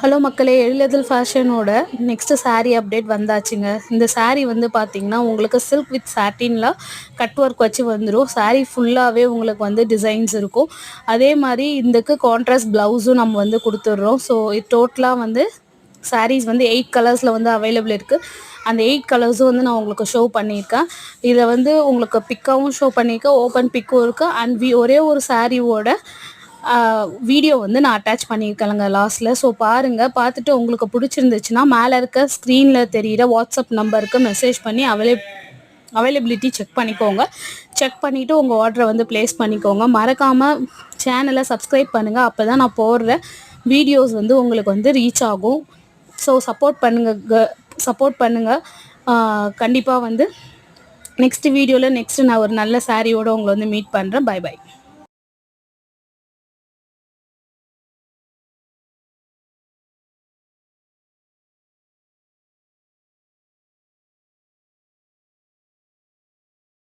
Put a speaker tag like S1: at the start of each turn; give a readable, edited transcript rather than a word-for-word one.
S1: Hello மக்களே, எழிலதில் ஃபேஷனோட next saree update வந்தாச்சுங்க. இந்த saree வந்து பார்த்தீங்கன்னா உங்களுக்கு சில்க் வித் சாட்டின்ல கட் ஒர்க் வச்சு வந்துடும். saree ஃபுல்லாகவே உங்களுக்கு வந்து டிசைன்ஸ் இருக்கும். அதே மாதிரி இதுக்கு கான்ட்ராஸ்ட் ப்ளவுஸும் நம்ம வந்து கொடுத்துட்றோம். ஸோ டோட்டலாக வந்து sarees வந்து 8 கலர்ஸில் வந்து அவைலபிள் இருக்குது. அந்த 8 கலர்ஸும் வந்து நான் உங்களுக்கு ஷோ பண்ணியிருக்கேன். இதை வந்து உங்களுக்கு பிக்காகவும் ஷோ பண்ணியிருக்கேன், ஓப்பன் பிக்கும் இருக்குது. அண்ட் ஒரே ஒரு சாரியோட வீடியோ வந்து நான் அட்டாச் பண்ணியிருக்கேங்க லாஸ்ட்டில். ஸோ பாருங்கள், பார்த்துட்டு உங்களுக்கு பிடிச்சிருந்துச்சுன்னா மேலே இருக்க ஸ்க்ரீனில் தெரிகிற வாட்ஸ்அப் நம்பருக்கு மெசேஜ் பண்ணி அவைலபிலிட்டி செக் பண்ணிக்கோங்க. செக் பண்ணிவிட்டு உங்கள் ஆர்டரை வந்து ப்ளேஸ் பண்ணிக்கோங்க. மறக்காமல் சேனலை சப்ஸ்கிரைப் பண்ணுங்கள். அப்போ தான் நான் போடுற வீடியோஸ் வந்து உங்களுக்கு வந்து ரீச் ஆகும். ஸோ சப்போர்ட் பண்ணுங்கள். கண்டிப்பாக வந்து நெக்ஸ்ட் வீடியோவில் நான் ஒரு நல்ல சாரியோடு உங்களை வந்து மீட் பண்ணுறேன். Bye by.